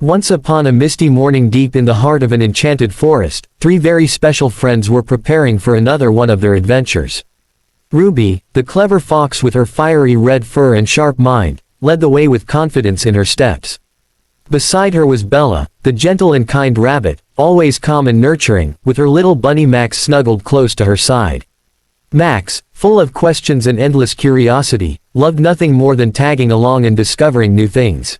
Once upon a misty morning deep in the heart of an enchanted forest, three very special friends were preparing for another one of their adventures. Ruby, the clever fox with her fiery red fur and sharp mind, led the way with confidence in her steps. Beside her was Bella, the gentle and kind rabbit, always calm and nurturing, with her little bunny Max snuggled close to her side. Max, full of questions and endless curiosity, loved nothing more than tagging along and discovering new things.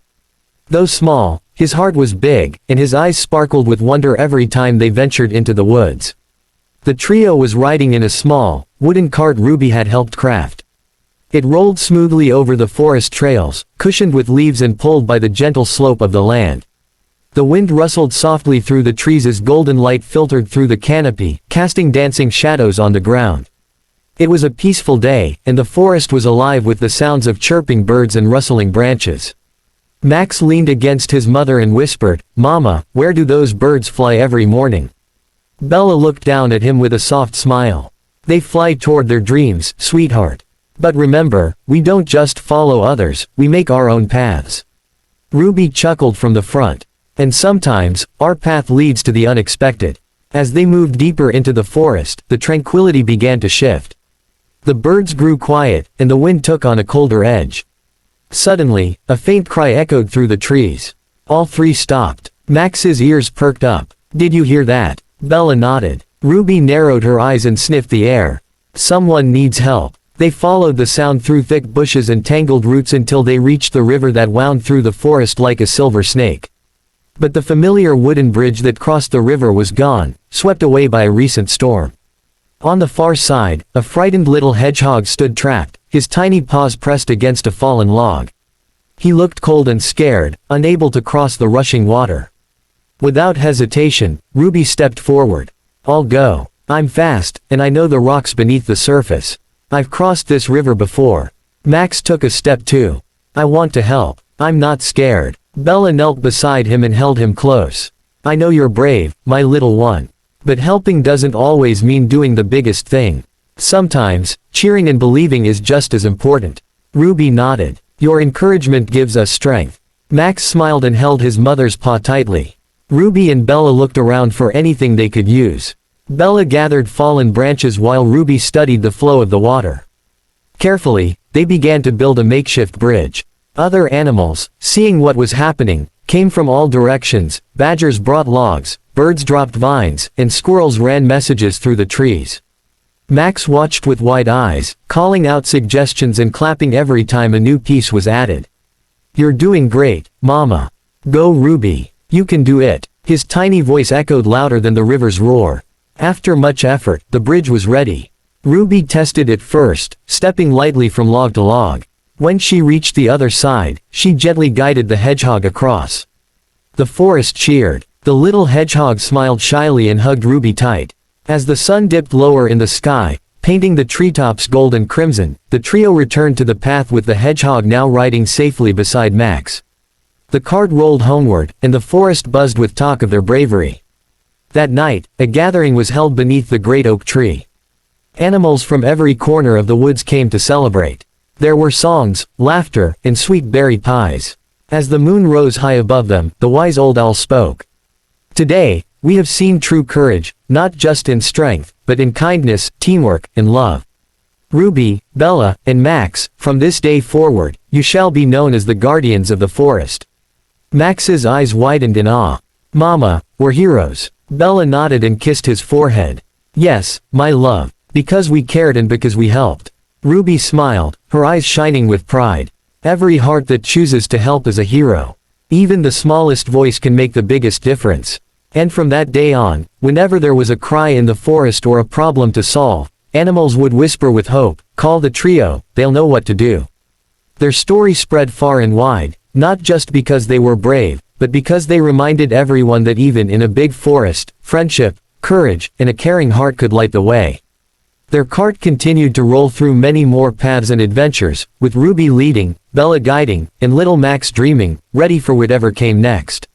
Though small, his heart was big, and his eyes sparkled with wonder every time they ventured into the woods. The trio was riding in a small, wooden cart Ruby had helped craft. It rolled smoothly over the forest trails, cushioned with leaves and pulled by the gentle slope of the land. The wind rustled softly through the trees as golden light filtered through the canopy, casting dancing shadows on the ground. It was a peaceful day, and the forest was alive with the sounds of chirping birds and rustling branches. Max leaned against his mother and whispered, "Mama, where do those birds fly every morning?" Bella looked down at him with a soft smile. "They fly toward their dreams, sweetheart. But remember, we don't just follow others, we make our own paths." Ruby chuckled from the front. "And sometimes, our path leads to the unexpected." As they moved deeper into the forest, the tranquility began to shift. The birds grew quiet, and the wind took on a colder edge. Suddenly, a faint cry echoed through the trees. All three stopped. Max's ears perked up. "Did you hear that?" Bella nodded. Ruby narrowed her eyes and sniffed the air. "Someone needs help." They followed the sound through thick bushes and tangled roots until they reached the river that wound through the forest like a silver snake. But the familiar wooden bridge that crossed the river was gone, swept away by a recent storm. On the far side, a frightened little hedgehog stood trapped, his tiny paws pressed against a fallen log. He looked cold and scared, unable to cross the rushing water. Without hesitation, Ruby stepped forward. "I'll go. I'm fast, and I know the rocks beneath the surface. I've crossed this river before." Max took a step too. "I want to help. I'm not scared." Bella knelt beside him and held him close. "I know you're brave, my little one. But helping doesn't always mean doing the biggest thing. Sometimes, cheering and believing is just as important." Ruby nodded. "Your encouragement gives us strength." Max smiled and held his mother's paw tightly. Ruby and Bella looked around for anything they could use. Bella gathered fallen branches while Ruby studied the flow of the water. Carefully, they began to build a makeshift bridge. Other animals, seeing what was happening, came from all directions. Badgers brought logs, birds dropped vines, and squirrels ran messages through the trees. Max watched with wide eyes, calling out suggestions and clapping every time a new piece was added. "You're doing great, Mama. Go Ruby. You can do it." His tiny voice echoed louder than the river's roar. After much effort, the bridge was ready. Ruby tested it first, stepping lightly from log to log. When she reached the other side, she gently guided the hedgehog across. The forest cheered. The little hedgehog smiled shyly and hugged Ruby tight. As the sun dipped lower in the sky, painting the treetops gold and crimson, the trio returned to the path with the hedgehog now riding safely beside Max. The cart rolled homeward, and the forest buzzed with talk of their bravery. That night, a gathering was held beneath the great oak tree. Animals from every corner of the woods came to celebrate. There were songs, laughter, and sweet berry pies. As the moon rose high above them, the wise old owl spoke. "Today, we have seen true courage, not just in strength, but in kindness, teamwork, and love. Ruby, Bella, and Max, from this day forward, you shall be known as the guardians of the forest." Max's eyes widened in awe. "Mama, we're heroes." Bella nodded and kissed his forehead. "Yes, my love. Because we cared and because we helped." Ruby smiled, her eyes shining with pride. "Every heart that chooses to help is a hero. Even the smallest voice can make the biggest difference." And from that day on, whenever there was a cry in the forest or a problem to solve, animals would whisper with hope, "Call the trio, they'll know what to do." Their story spread far and wide, not just because they were brave, but because they reminded everyone that even in a big forest, friendship, courage, and a caring heart could light the way. Their cart continued to roll through many more paths and adventures, with Ruby leading, Bella guiding, and little Max dreaming, ready for whatever came next.